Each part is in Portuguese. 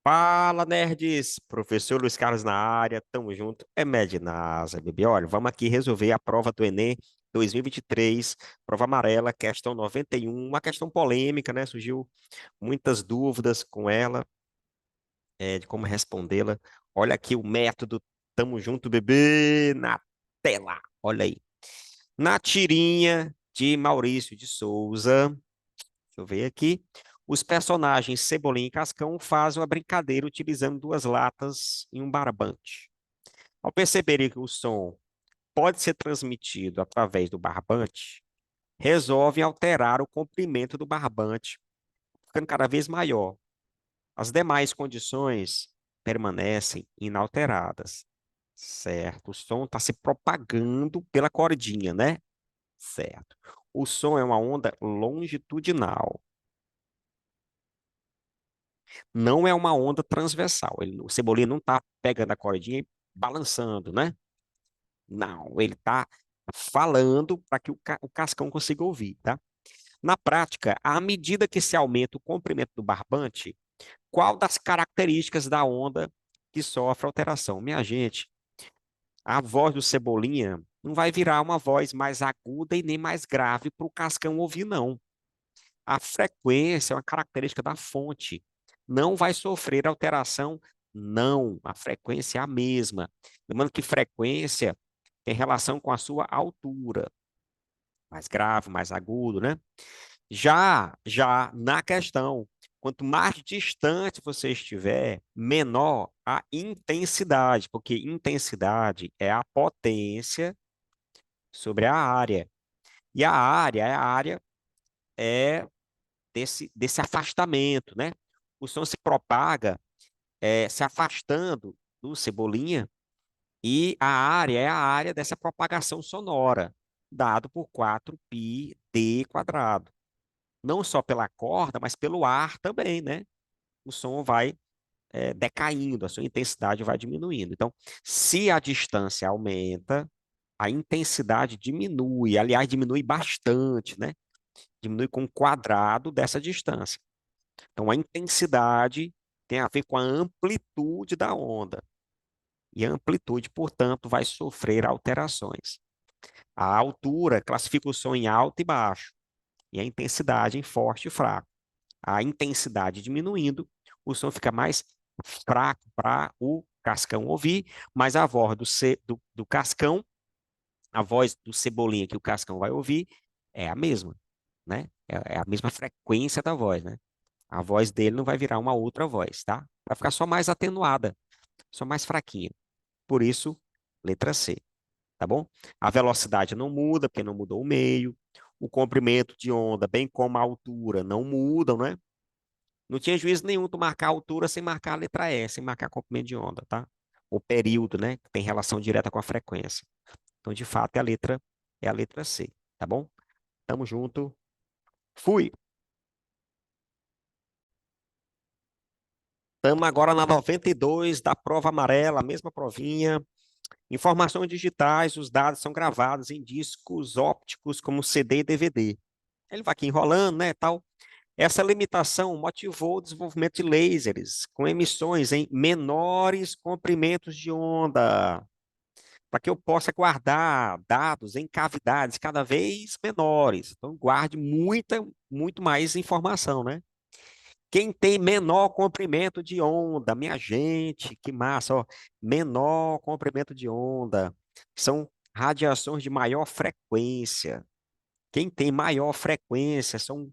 Fala, nerds! Professor Luiz Carlos na área, tamo junto. É Mednasa, bebê. Olha, vamos aqui resolver a prova do Enem 2023, prova amarela, questão 91, uma questão polêmica, né? Surgiu muitas dúvidas com ela, de como respondê-la. Olha aqui o método, tamo junto, bebê, na tela. Olha aí. Na tirinha de Maurício de Souza. Deixa eu ver aqui. Os personagens Cebolinha e Cascão fazem uma brincadeira utilizando duas latas e um barbante. Ao perceberem que o som pode ser transmitido através do barbante, resolvem alterar o comprimento do barbante, ficando cada vez maior. As demais condições permanecem inalteradas. Certo? O som está se propagando pela cordinha, né? Certo. O som é uma onda longitudinal. Não é uma onda transversal. O Cebolinha não está pegando a cordinha e balançando, né? Não, ele está falando para que o Cascão consiga ouvir, tá? Na prática, à medida que se aumenta o comprimento do barbante, qual das características da onda que sofre alteração? Minha gente, a voz do Cebolinha não vai virar uma voz mais aguda e nem mais grave para o Cascão ouvir, não. A frequência é uma característica da fonte. Não vai sofrer alteração? Não. A frequência é a mesma. Lembrando que frequência tem relação com a sua altura. Mais grave, mais agudo, né? Já na questão, quanto mais distante você estiver, menor a intensidade, porque intensidade é a potência sobre a área. E a área é desse afastamento, né? O som se propaga se afastando do Cebolinha e a área é a área dessa propagação sonora, dado por 4πd quadrado. Não só pela corda, mas pelo ar também, né? O som vai decaindo, a sua intensidade vai diminuindo. Então, se a distância aumenta, a intensidade diminui, aliás, diminui bastante, né? Diminui com o quadrado dessa distância. Então, a intensidade tem a ver com a amplitude da onda. E a amplitude, portanto, vai sofrer alterações. A altura classifica o som em alto e baixo, e a intensidade em forte e fraco. A intensidade diminuindo, o som fica mais fraco para o Cascão ouvir, mas a voz do Cascão, a voz do Cebolinha que o Cascão vai ouvir, é a mesma, né? É a mesma frequência da voz, né? A voz dele não vai virar uma outra voz, tá? Vai ficar só mais atenuada, só mais fraquinha. Por isso, letra C, tá bom? A velocidade não muda, porque não mudou o meio. O comprimento de onda, bem como a altura, não mudam, né? Não tinha juízo nenhum tu marcar a altura sem marcar a letra E, sem marcar comprimento de onda, tá? O período, né? Que tem relação direta com a frequência. Então, de fato, é a letra C, tá bom? Tamo junto. Fui. Estamos agora na 92 da prova amarela, a mesma provinha. Informações digitais, os dados são gravados em discos ópticos como CD e DVD. Ele vai aqui enrolando, né, tal. Essa limitação motivou o desenvolvimento de lasers com emissões em menores comprimentos de onda, para que eu possa guardar dados em cavidades cada vez menores. Então, guarde muito mais informação, né? Quem tem menor comprimento de onda, minha gente, que massa, ó, menor comprimento de onda, são radiações de maior frequência. Quem tem maior frequência são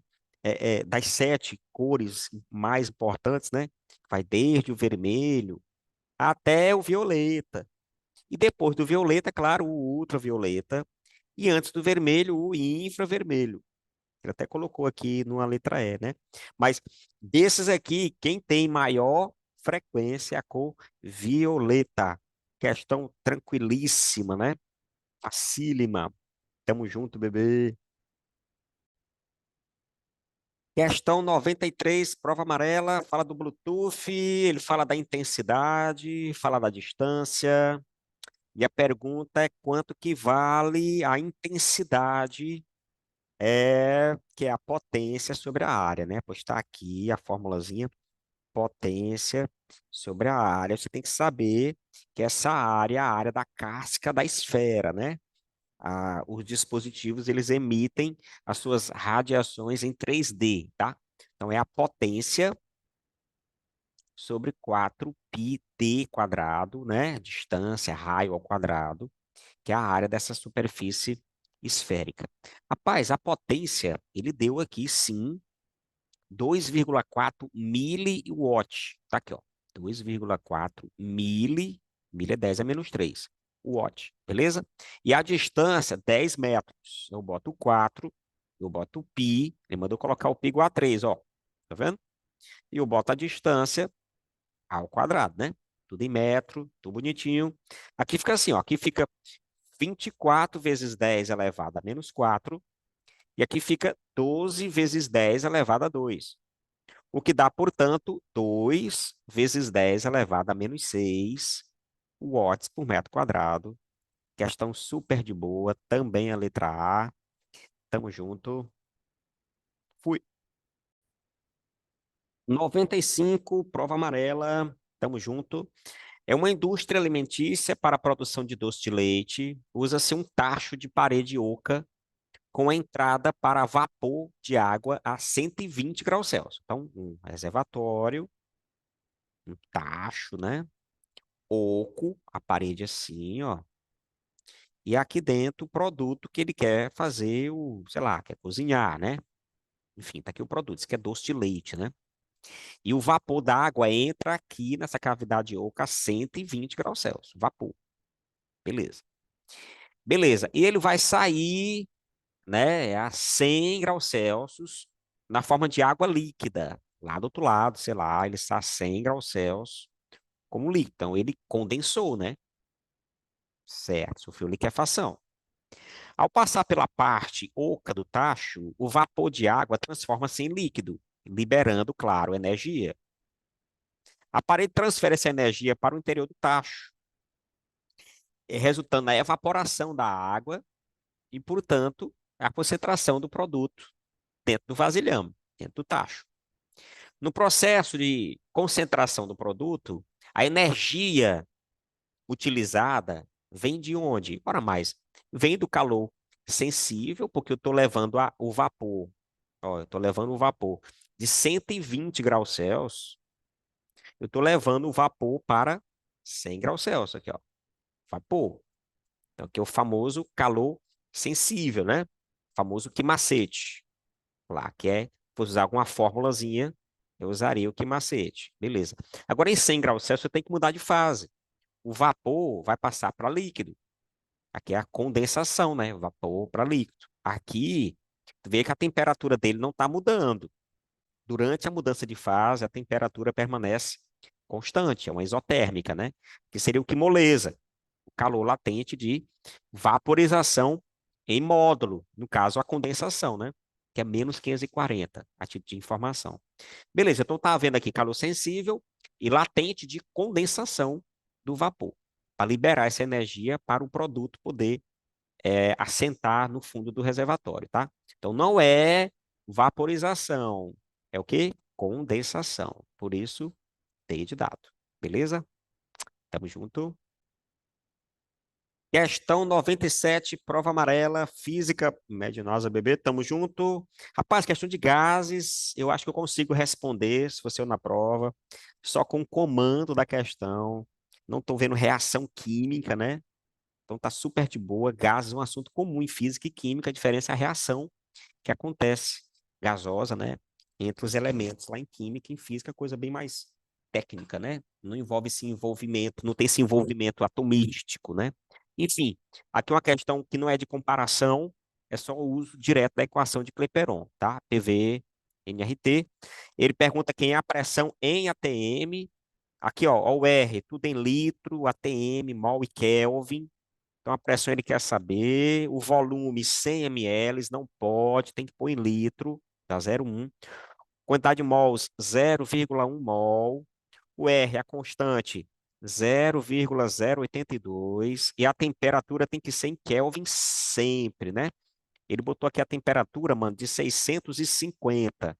das sete cores mais importantes, né? Vai desde o vermelho até o violeta. E depois do violeta, claro, o ultravioleta. E antes do vermelho, o infravermelho. Ele até colocou aqui numa letra E, né? Mas desses aqui, quem tem maior frequência é a cor violeta. Questão tranquilíssima, né? Facílima. Tamo junto, bebê. Questão 93, prova amarela, fala do Bluetooth, ele fala da intensidade, fala da distância, e a pergunta é quanto que vale a intensidade, que é a potência sobre a área, né? Pois está aqui a formulazinha. potência sobre a área. Você tem que saber que essa área é a área da casca da esfera, né? Os dispositivos, eles emitem as suas radiações em 3D, tá? Então, é a potência sobre 4πd quadrado, né? Distância, raio ao quadrado, que é a área dessa superfície esférica. Rapaz, a potência, ele deu aqui, sim, 2,4 miliwatt. Tá aqui, ó. 2,4 mil é 10 a menos 3 watt, beleza? E a distância, 10 metros. Eu boto 4, eu boto o π, ele mandou colocar o π igual a 3, ó. Tá vendo? E eu boto a distância ao quadrado, né? Tudo em metro, tudo bonitinho. Aqui fica assim, ó. Aqui fica 24 vezes 10 elevado a menos 4. E aqui fica 12 vezes 10 elevado a 2. O que dá, portanto, 2 vezes 10 elevado a menos 6 watts por metro quadrado. Questão super de boa. Também a letra A. Tamo junto. Fui. 95, prova amarela. Tamo junto. É uma indústria alimentícia para a produção de doce de leite. Usa-se um tacho de parede oca com a entrada para vapor de água a 120 graus Celsius. Então, um reservatório, um tacho, né? Oco, a parede assim, ó. E aqui dentro o produto que ele quer fazer, sei lá, quer cozinhar, né? Enfim, tá aqui o produto, isso aqui é doce de leite, né? E o vapor da água entra aqui nessa cavidade oca a 120 graus Celsius. Vapor. Beleza. Beleza. E ele vai sair, né, a 100 graus Celsius na forma de água líquida. Lá do outro lado, sei lá, ele está a 100 graus Celsius como líquido. Então, ele condensou, né? Certo, sofreu liquefação. Ao passar pela parte oca do tacho, o vapor de água transforma-se em líquido, liberando, claro, energia. A parede transfere essa energia para o interior do tacho, resultando na evaporação da água e, portanto, a concentração do produto dentro do vasilhame, dentro do tacho. No processo de concentração do produto, a energia utilizada vem de onde? Ora mais, vem do calor sensível, porque eu estou levando o vapor. Ó, eu estou levando o vapor de 120 graus Celsius, eu estou levando o vapor para 100 graus Celsius aqui, ó. Vapor. Então, aqui é o famoso calor sensível, né? O famoso quimacete. Lá, que é, se fosse usar alguma formulazinha, eu usaria o quimacete. Beleza. Agora, em 100 graus Celsius, eu tenho que mudar de fase. O vapor vai passar para líquido. Aqui é a condensação, né? Vapor para líquido. Aqui, tu vê que a temperatura dele não está mudando. Durante a mudança de fase, a temperatura permanece constante, é uma isotérmica, né? Que seria o que moleza, o calor latente de vaporização em módulo, no caso, a condensação, né? Que é menos 540, a título de informação. Beleza, então tá vendo aqui calor sensível e latente de condensação do vapor, para liberar essa energia para o produto poder assentar no fundo do reservatório, tá? Então não é vaporização, é o quê? Condensação. Por isso, T de dado. Beleza? Tamo junto. Questão 97, prova amarela, física, medinosa, bebê, tamo junto. Rapaz, questão de gases, eu acho que eu consigo responder, se fosse eu na prova, só com o comando da questão. Não estou vendo reação química, né? Então tá super de boa. Gases é um assunto comum em física e química, a diferença é a reação que acontece gasosa, né, entre os elementos. Lá em química, em física, coisa bem mais técnica, né? Não envolve esse envolvimento, não tem esse envolvimento atomístico, né? Enfim, aqui uma questão que não é de comparação, é só o uso direto da equação de Clapeyron, tá? PV, nRT. Ele pergunta quem é a pressão em atm. Aqui, ó, o R, tudo em litro, atm, mol e Kelvin. Então, a pressão ele quer saber, o volume 100 ml, não pode, tem que pôr em litro, dá 0,1. Quantidade de mols, 0,1 mol. O R, a constante, 0,082. E a temperatura tem que ser em Kelvin sempre, né? Ele botou aqui a temperatura, mano, de 650.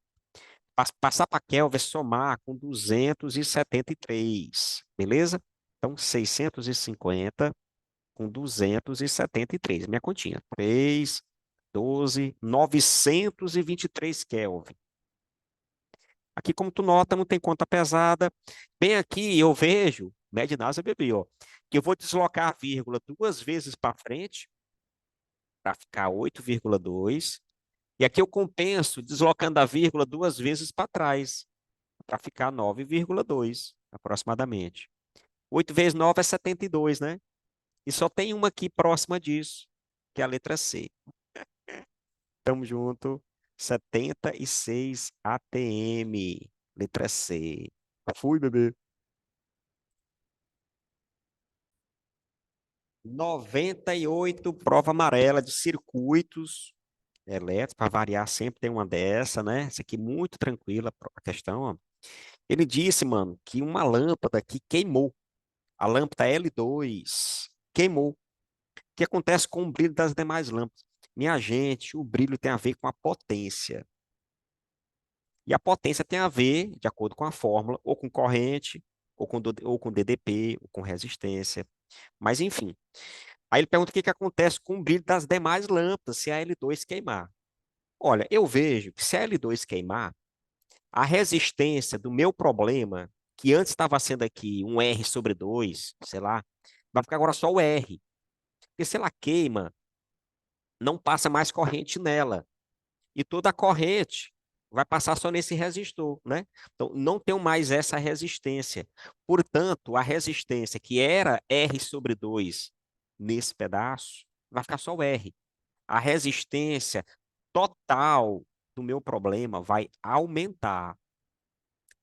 Passar para Kelvin é somar com 273, beleza? Então, 650 com 273. Minha continha. 3, 12, 923 Kelvin. Aqui, como tu nota, não tem conta pesada. Bem aqui, eu vejo, média NASA bebê, ó, que eu vou deslocar a vírgula duas vezes para frente, para ficar 8,2. E aqui eu compenso deslocando a vírgula duas vezes para trás, para ficar 9,2 aproximadamente. 8 vezes 9 é 72, né? E só tem uma aqui próxima disso, que é a letra C. Tamo junto. 76 ATM, letra C. Fui, bebê. 98, prova amarela de circuitos elétricos, para variar, sempre tem uma dessa, né? Essa aqui muito tranquila a questão, ó. Ele disse, mano, que uma lâmpada aqui queimou. A lâmpada L2 queimou. O que acontece com o brilho das demais lâmpadas? Minha gente, o brilho tem a ver com a potência. E a potência tem a ver, de acordo com a fórmula, ou com corrente, ou com DDP, ou com resistência. Mas, enfim. Aí ele pergunta o que que acontece com o brilho das demais lâmpadas se a L2 queimar. Olha, eu vejo que se a L2 queimar, a resistência do meu problema, que antes estava sendo aqui um R sobre 2, sei lá, vai ficar agora só o R. Porque se ela queima, não passa mais corrente nela. E toda a corrente vai passar só nesse resistor, né? Então, não tenho mais essa resistência. Portanto, a resistência que era R sobre 2 nesse pedaço, vai ficar só o R. A resistência total do meu problema vai aumentar.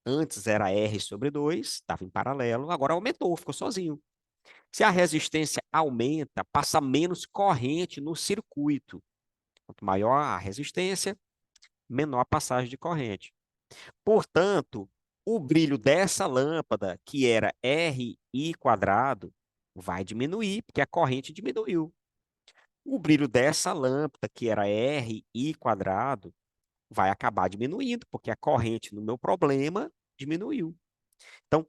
Antes era R sobre 2, estava em paralelo, agora aumentou, ficou sozinho. Se a resistência aumenta, passa menos corrente no circuito. Quanto maior a resistência, menor a passagem de corrente. Portanto, o brilho dessa lâmpada, que era RI quadrado, vai diminuir, porque a corrente diminuiu. O brilho dessa lâmpada, que era RI quadrado, vai acabar diminuindo, porque a corrente no meu problema diminuiu. Então,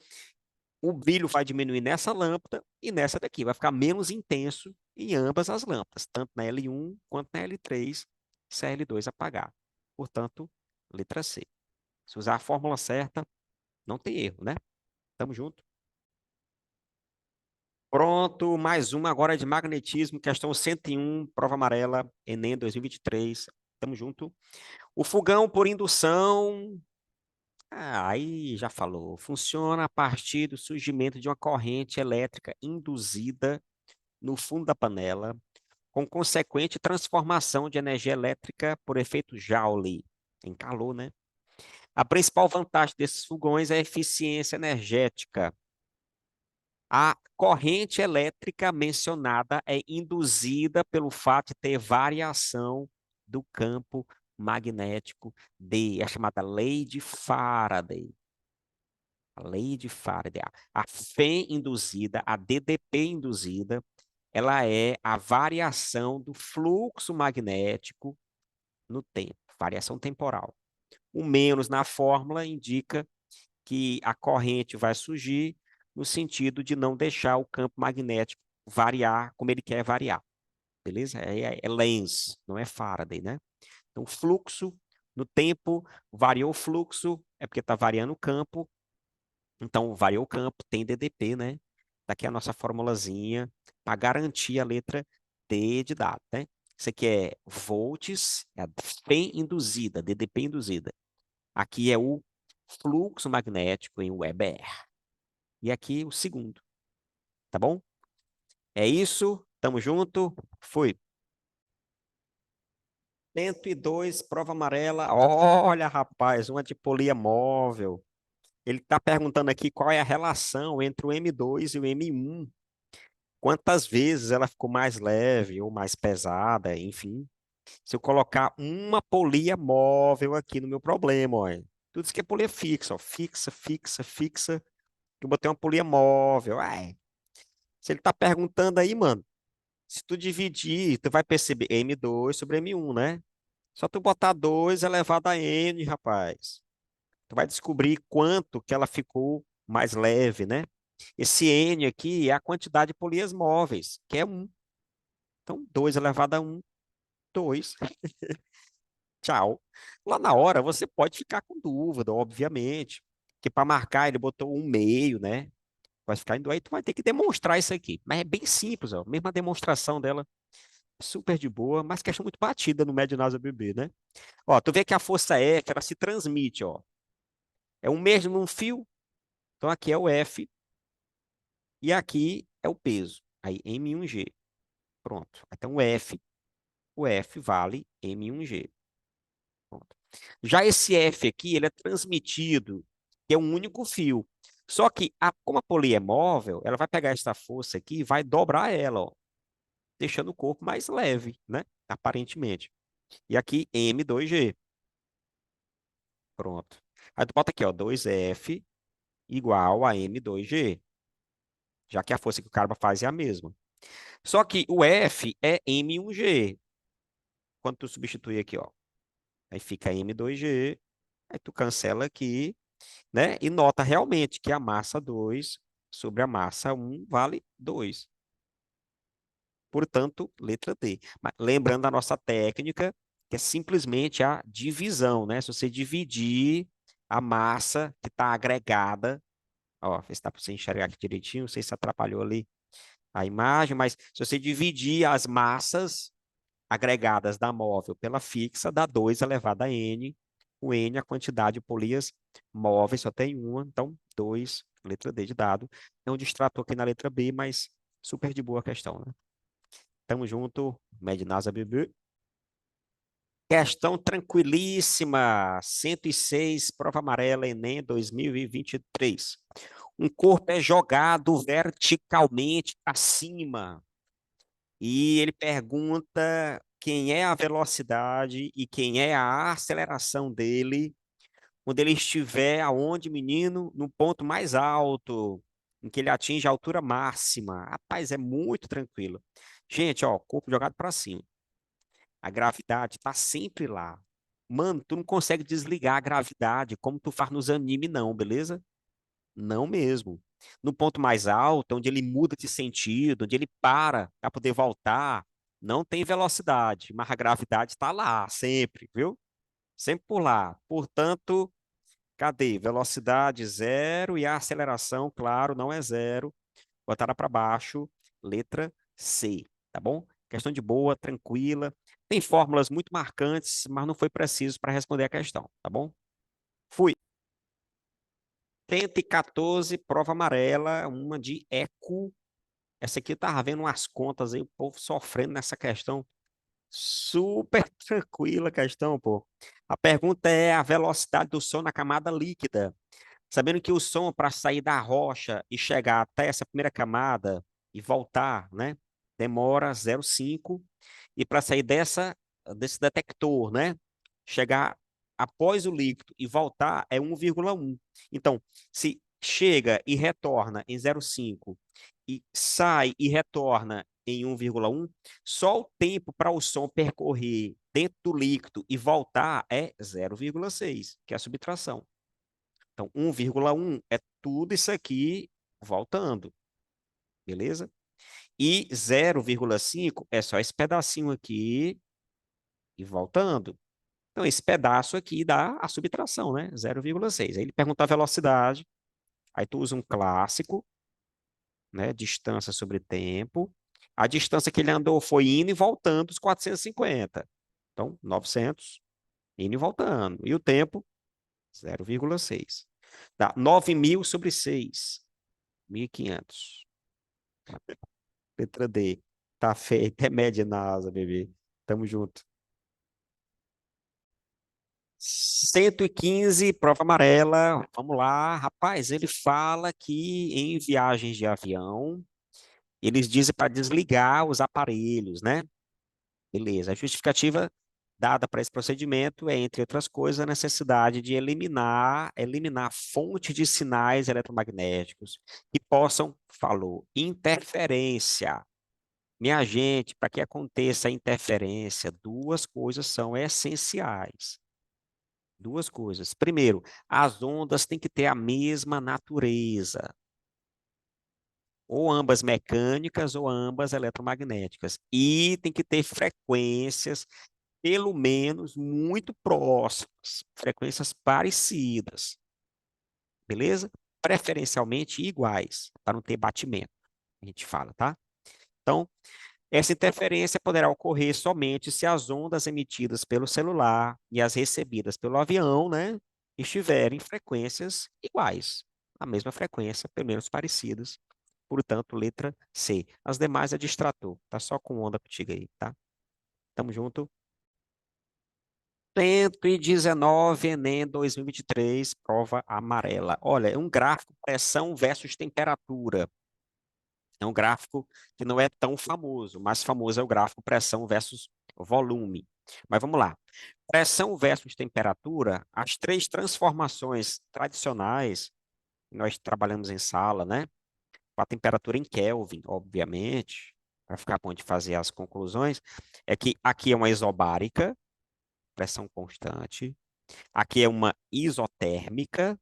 o brilho vai diminuir nessa lâmpada e nessa daqui. Vai ficar menos intenso em ambas as lâmpadas, tanto na L1 quanto na L3, se a L2 apagar. Portanto, letra C. Se usar a fórmula certa, não tem erro, né? Tamo junto. Pronto, mais uma agora de magnetismo, questão 101, prova amarela, Enem 2023. Tamo junto. O fogão por indução, aí já falou, funciona a partir do surgimento de uma corrente elétrica induzida no fundo da panela, com consequente transformação de energia elétrica por efeito Joule, em calor, né? A principal vantagem desses fogões é a eficiência energética. A corrente elétrica mencionada é induzida pelo fato de ter variação do campo magnético D, é chamada lei de Faraday. A lei de Faraday. A FEM induzida, a DDP induzida, ela é a variação do fluxo magnético no tempo, variação temporal. O menos na fórmula indica que a corrente vai surgir no sentido de não deixar o campo magnético variar como ele quer variar, beleza? É Lenz, não é Faraday, né? Então, fluxo no tempo, variou o fluxo, é porque está variando o campo, então variou o campo, tem DDP, né? Daqui a nossa formulazinha para garantir a letra D de dado, né? Isso aqui é volts, é a FEM induzida, DDP induzida. Aqui é o fluxo magnético em Weber. E aqui o segundo, tá bom? É isso, tamo junto, fui. 102, prova amarela. Olha, rapaz, uma de polia móvel. Ele está perguntando aqui qual é a relação entre o M2 e o M1. Quantas vezes ela ficou mais leve ou mais pesada, enfim. Se eu colocar uma polia móvel aqui no meu problema, olha. Tudo isso que é polia fixa, ó. Fixa, fixa, fixa. Eu botei uma polia móvel. Ai, se ele está perguntando aí, mano, se tu dividir, tu vai perceber M2 sobre M1, né? Só tu botar 2 elevado a N, rapaz. tu vai descobrir quanto que ela ficou mais leve, né? Esse N aqui é a quantidade de polias móveis, que é 1. Então, 2 elevado a 1, 2. Tchau. Lá na hora, você pode ficar com dúvida, obviamente, que para marcar ele botou 1,5, né? Vai ficar indo aí, tu vai ter que demonstrar isso aqui. Mas é bem simples, ó. Mesma demonstração dela, super de boa, mas questão muito batida no médio NASA BB, né? Ó, tu vê que a força F, ela se transmite, ó. É um mesmo fio, então aqui é o F e aqui é o peso. Aí M1G. Pronto. Então o F vale M1G. Pronto. Já esse F aqui, ele é transmitido, que é um único fio. Só que, como a polia é móvel, ela vai pegar essa força aqui e vai dobrar ela, ó, deixando o corpo mais leve, né? Aparentemente. E aqui, M2G. Pronto. Aí tu bota aqui, ó, 2F igual a M2G, já que a força que o cara faz é a mesma. Só que o F é M1G. Quando tu substituir aqui, ó, aí fica M2G, aí tu cancela aqui, né? E nota realmente que a massa 2 sobre a massa 1 vale 2. Portanto, letra D. Mas lembrando a nossa técnica, que é simplesmente a divisão, né? Se você dividir a massa que está agregada, ó, se dá para você enxergar aqui direitinho, não sei se atrapalhou ali a imagem, mas se você dividir as massas agregadas da móvel pela fixa, dá 2 elevado a n. O n é a quantidade de polias móveis, só tem uma, então 2, letra D de dado. Não distratou aqui na letra B, mas super de boa a questão, né? Tamo junto, Mednasa BB. Questão tranquilíssima, 106, prova amarela, Enem 2023. Um corpo é jogado verticalmente para cima e ele pergunta quem é a velocidade e quem é a aceleração dele quando ele estiver aonde, menino? No ponto mais alto, em que ele atinge a altura máxima. Rapaz, é muito tranquilo. Gente, ó, corpo jogado para cima. A gravidade está sempre lá. Mano, tu não consegue desligar a gravidade como tu faz nos anime, não, beleza? Não mesmo. No ponto mais alto, onde ele muda de sentido, onde ele para poder voltar, não tem velocidade, mas a gravidade está lá, sempre, viu? Sempre por lá. Portanto, cadê? Velocidade zero e a aceleração, claro, não é zero. Botaram para baixo, letra C, tá bom? Questão de boa, tranquila. Tem fórmulas muito marcantes, mas não foi preciso para responder a questão, tá bom? Fui. 114, prova amarela, uma de eco. Essa aqui eu tava vendo umas contas aí, o povo sofrendo nessa questão. Super tranquila a questão, pô. A pergunta é a velocidade do som na camada líquida. Sabendo que o som para sair da rocha e chegar até essa primeira camada e voltar, né, demora 0,5 e para sair desse detector, né, chegar após o líquido e voltar é 1,1. Então, se chega e retorna em 0,5 e sai e retorna em 1,1, só o tempo para o som percorrer dentro do líquido e voltar é 0,6, que é a subtração. Então, 1,1 é tudo isso aqui voltando, beleza? E 0,5 é só esse pedacinho aqui e voltando. Então, esse pedaço aqui dá a subtração, né? 0,6. Aí ele pergunta a velocidade, aí tu usa um clássico, né? Distância sobre tempo. A distância que ele andou foi indo e voltando os 450. Então, 900, indo e voltando. E o tempo, 0,6. Dá 9.000 sobre 6. 1.500. Letra D. Tá feita, é média na asa, bebê. Tamo junto. 115, prova amarela. Vamos lá. Rapaz, ele fala que em viagens de avião, eles dizem para desligar os aparelhos, né? Beleza. A justificativa dada para esse procedimento é, entre outras coisas, a necessidade de eliminar fontes de sinais eletromagnéticos que possam, falou, interferência. Minha gente, para que aconteça a interferência, duas coisas são essenciais. Duas coisas. Primeiro, as ondas têm que ter a mesma natureza, ou ambas mecânicas ou ambas eletromagnéticas. E tem que ter frequências, pelo menos, muito próximas, frequências parecidas, beleza? Preferencialmente iguais, para não ter batimento, a gente fala, tá? Então, essa interferência poderá ocorrer somente se as ondas emitidas pelo celular e as recebidas pelo avião, né, estiverem em frequências iguais, a mesma frequência, pelo menos parecidas. Portanto, letra C. As demais é distrator. Tá só com onda contigo aí, tá? Tamo junto. 119, Enem 2023, prova amarela. Olha, é um gráfico pressão versus temperatura. É um gráfico que não é tão famoso. O mais famoso é o gráfico pressão versus volume. Mas vamos lá. Pressão versus temperatura, as três transformações tradicionais, nós trabalhamos em sala, né? Com a temperatura em Kelvin, obviamente, para ficar bom de fazer as conclusões, é que aqui é uma isobárica, pressão constante, aqui é uma isotérmica,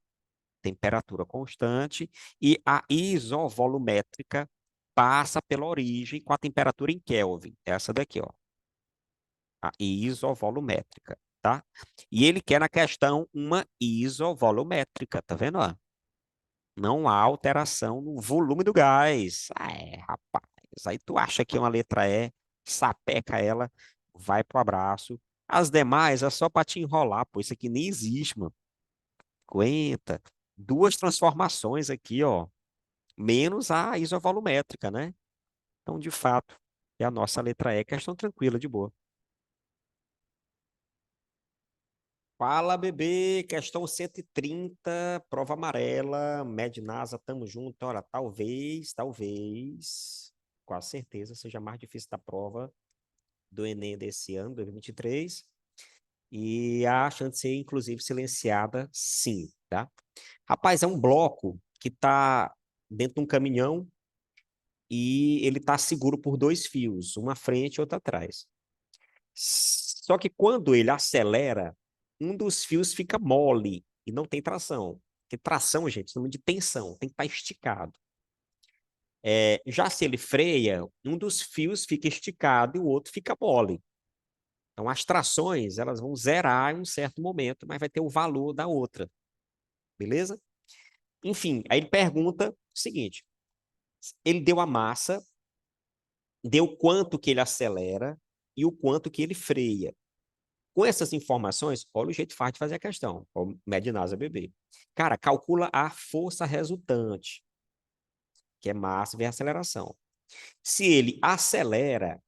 temperatura constante, e a isovolumétrica passa pela origem com a temperatura em Kelvin, essa daqui, ó, a isovolumétrica, tá? E ele quer na questão uma isovolumétrica, tá vendo? Ó? Não há alteração no volume do gás. Ah, é, rapaz. Aí tu acha que uma letra E, sapeca ela, vai pro abraço. As demais é só para te enrolar, pô. Isso aqui nem existe, mano. Aguenta. Duas transformações aqui, ó. Menos a isovolumétrica, né? Então, de fato, é a nossa letra E. Questão tranquila, de boa. Fala, bebê. Questão 130, prova amarela. Med NASA, tamo junto. Ora, talvez, quase certeza, seja mais difícil da prova do Enem desse ano, 2023. E a chance de ser, inclusive, silenciada, sim, tá? Rapaz, é um bloco que tá dentro de um caminhão e ele tá seguro por dois fios, uma à frente e outra atrás. Só que quando ele acelera, um dos fios fica mole e não tem tração. Porque tração, gente, é de tensão, tem que estar esticado. Já se ele freia, um dos fios fica esticado e o outro fica mole. Então, as trações, elas vão zerar em um certo momento, mas vai ter o valor da outra. Beleza? Enfim, aí ele pergunta o seguinte: ele deu a massa, deu quanto que ele acelera e o quanto que ele freia. Com essas informações, olha o jeito fácil de fazer a questão. O Med NASA BB. Cara, calcula a força resultante, que é massa vezes aceleração. Se ele acelera,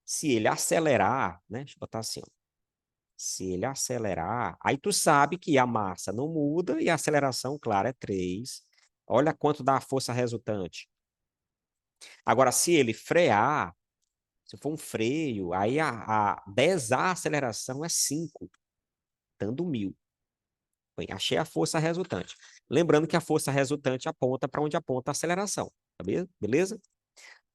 se ele acelerar, né? Deixa eu botar assim, ó. Se ele acelerar, aí tu sabe que a massa não muda e a aceleração, claro, é 3. Olha quanto dá a força resultante. Agora, se ele frear, se for um freio, aí a 10 a aceleração é 5, dando 1.000. Bem, achei a força resultante. Lembrando que a força resultante aponta para onde aponta a aceleração. Tá beleza?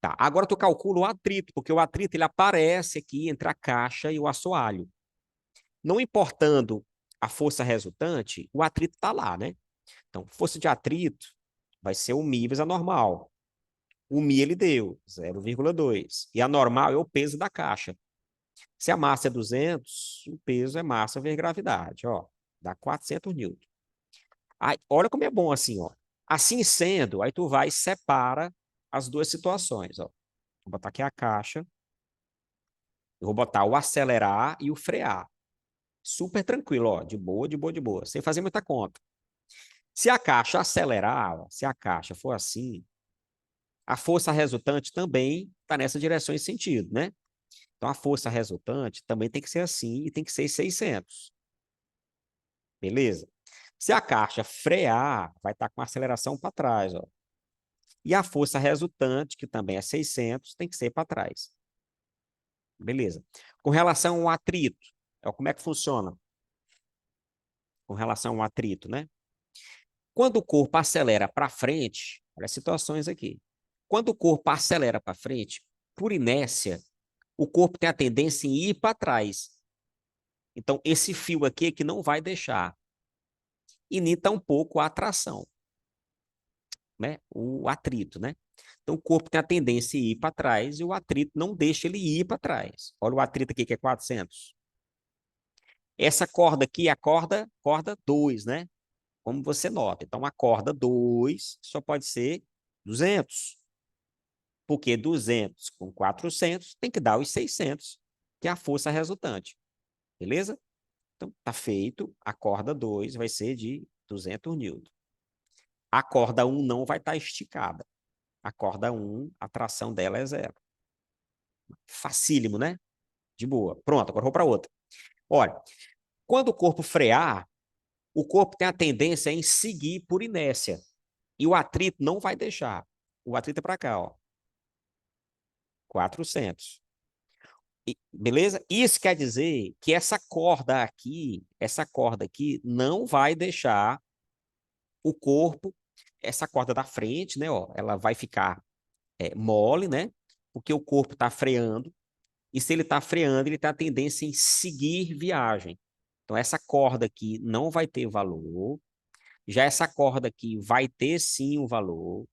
Tá. Agora tu calcula o atrito, porque o atrito ele aparece aqui entre a caixa e o assoalho. Não importando a força resultante, o atrito está lá, né? Então, força de atrito vai ser o Mi vezes a normal. O Mi ele deu 0,2. E a normal é o peso da caixa. Se a massa é 200, o peso é massa vezes gravidade. Ó, dá 400 newtons. Aí, olha como é bom assim, ó. Assim sendo, aí tu vai e separa as duas situações, ó. Vou botar aqui a caixa, eu vou botar o acelerar e o frear. Super tranquilo, ó, de boa, de boa, de boa, sem fazer muita conta. Se a caixa acelerar, ó, se a caixa for assim, a força resultante também está nessa direção e sentido, né? Então a força resultante também tem que ser assim e tem que ser 600. Beleza? Se a caixa frear, vai estar com a aceleração para trás, ó. E a força resultante, que também é 600, tem que ser para trás. Beleza. Com relação ao atrito, como é que funciona? Com relação ao atrito, né? Quando o corpo acelera para frente, olha as situações aqui. Quando o corpo acelera para frente, por inércia, o corpo tem a tendência em ir para trás. Então, esse fio aqui é que não vai deixar. E nem tampouco a atração, né? O atrito, né? Então, o corpo tem a tendência a ir para trás e o atrito não deixa ele ir para trás. Olha o atrito aqui que é 400. Essa corda aqui é a corda 2, né? Como você nota. Então, a corda 2 só pode ser 200. Porque 200 com 400 tem que dar os 600, que é a força resultante. Beleza? Então, tá feito. A corda 2 vai ser de 200 newtons. A corda 1 não vai estar esticada. A corda 1, a tração dela é zero. Facílimo, né? De boa. Pronto, agora vou para outra. Olha, quando o corpo frear, o corpo tem a tendência em seguir por inércia. E o atrito não vai deixar. O atrito é para cá, ó. 400. Beleza? Isso quer dizer que essa corda aqui não vai deixar o corpo, essa corda da frente, né? Ó, ela vai ficar mole, né? Porque o corpo está freando. E se ele está freando, ele tem a tendência em seguir viagem. Então, essa corda aqui não vai ter valor. Já essa corda aqui vai ter sim um valor.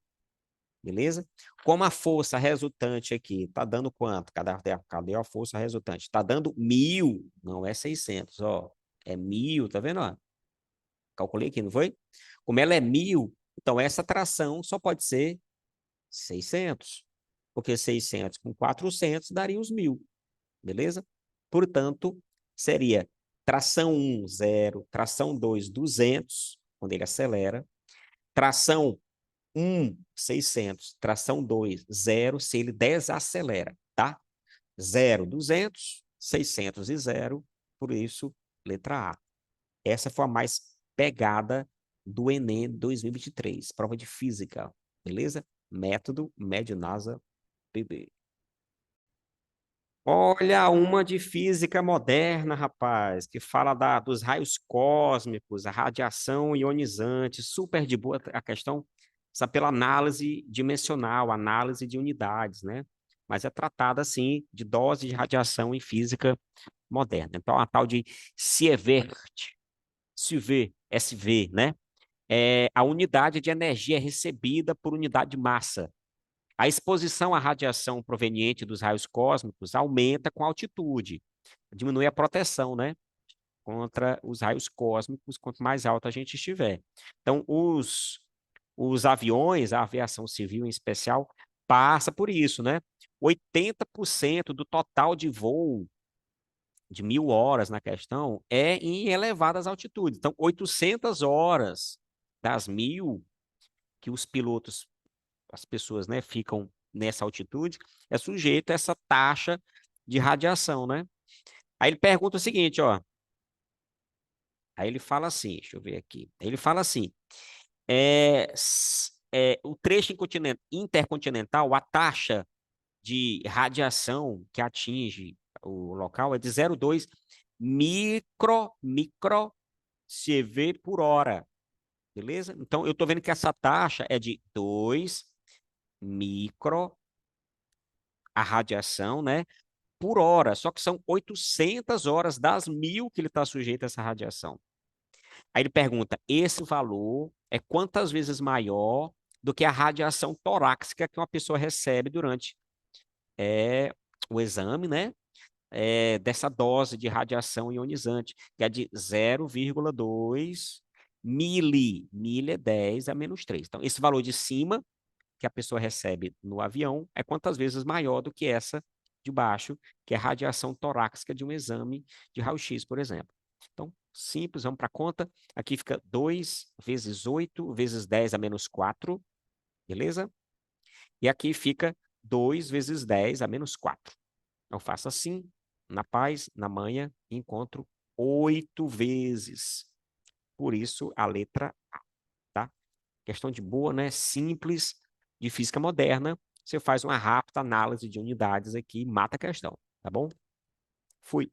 Beleza? Como a força resultante aqui está dando quanto? Cadê a força resultante? Está dando 1.000, não é 600, ó. É 1.000, tá vendo? Ó? Calculei aqui, não foi? Como ela é 1.000, então essa tração só pode ser 600. Porque 600 com 400 daria os 1.000. Beleza? Portanto, seria tração 1, 0, tração 2, 200, quando ele acelera, tração 1, 600, tração 2, 0, se ele desacelera, tá? 0, 200, 600 e 0, por isso, letra A. Essa foi a mais pegada do Enem 2023, prova de física, beleza? Método Médio NASA PB. Olha, uma de física moderna, rapaz, que fala dos raios cósmicos, a radiação ionizante, super de boa a questão, essa pela análise dimensional, análise de unidades, né? Mas é tratada, assim, de dose de radiação em física moderna. Então, a tal de Sievert, SV, né? É a unidade de energia recebida por unidade de massa. A exposição à radiação proveniente dos raios cósmicos aumenta com a altitude, diminui a proteção, né, contra os raios cósmicos, quanto mais alto a gente estiver. Então, os aviões, a aviação civil em especial, passa por isso, né? 80% do total de voo de 1.000 horas na questão é em elevadas altitudes. Então, 800 horas das 1.000 que os pilotos, as pessoas, né, ficam nessa altitude, é sujeito a essa taxa de radiação, né? Aí ele pergunta o seguinte, ó. Aí ele fala assim, deixa eu ver aqui. Ele fala assim, o trecho intercontinental, a taxa de radiação que atinge o local é de 0,2 micro CV por hora, beleza? Então, eu estou vendo que essa taxa é de 2 micro, a radiação, né? Por hora, só que são 800 horas das 1.000 que ele está sujeito a essa radiação. Aí ele pergunta: esse valor é quantas vezes maior do que a radiação torácica que uma pessoa recebe durante o exame, né? Dessa dose de radiação ionizante, que é de 0,2 mili é 10 a menos 3. Então, esse valor de cima que a pessoa recebe no avião é quantas vezes maior do que essa de baixo, que é a radiação torácica de um exame de raio-x, por exemplo. Então, simples, vamos para a conta. Aqui fica 2 vezes 8 vezes 10 a menos 4, beleza? E aqui fica 2 vezes 10 a menos 4. Eu faço assim, na paz, na manha, e encontro 8 vezes. Por isso, a letra A, tá? Questão de boa, né? Simples, de física moderna. Você faz uma rápida análise de unidades aqui e mata a questão, tá bom? Fui.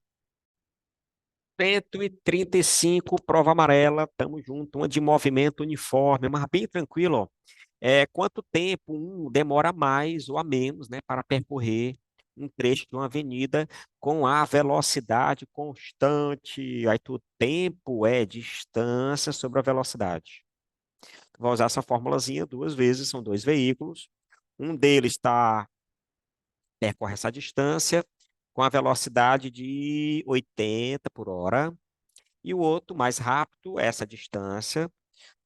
135, prova amarela, tamo junto. Uma de movimento uniforme, mas bem tranquilo, ó. Quanto tempo demora mais ou a menos, né, para percorrer um trecho de uma avenida com a velocidade constante. Aí o tempo é distância sobre a velocidade. Vai usar essa formulazinha duas vezes, são dois veículos. Um deles percorre essa distância com a velocidade de 80 por hora, e o outro, mais rápido, essa distância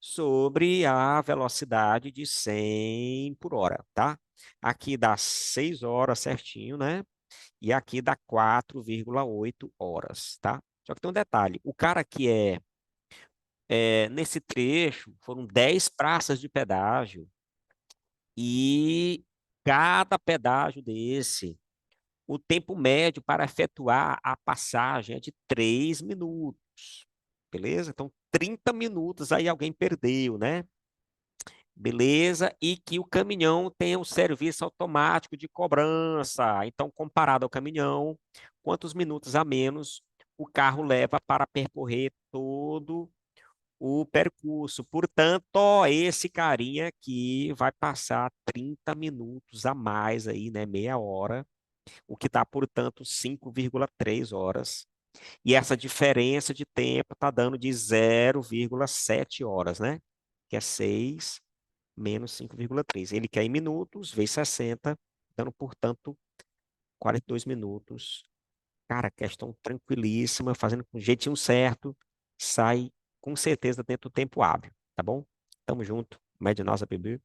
sobre a velocidade de 100 por hora, tá? Aqui dá 6 horas certinho, né? E aqui dá 4,8 horas, tá? Só que tem um detalhe, o cara que nesse trecho, foram 10 praças de pedágio, e cada pedágio desse, o tempo médio para efetuar a passagem é de 3 minutos, beleza? Então, 30 minutos aí alguém perdeu, né? Beleza? E que o caminhão tem um serviço automático de cobrança. Então, comparado ao caminhão, quantos minutos a menos o carro leva para percorrer todo o percurso? Portanto, ó, esse carinha aqui vai passar 30 minutos a mais aí, né? Meia hora, o que dá, portanto, 5,3 horas. E essa diferença de tempo está dando de 0,7 horas, né? Que é 6 menos 5,3. Ele quer em minutos, vezes 60, dando, portanto, 42 minutos. Cara, questão tranquilíssima, fazendo com o jeitinho certo, sai com certeza dentro do tempo hábil, tá bom? Tamo junto. Média nossa, bebê.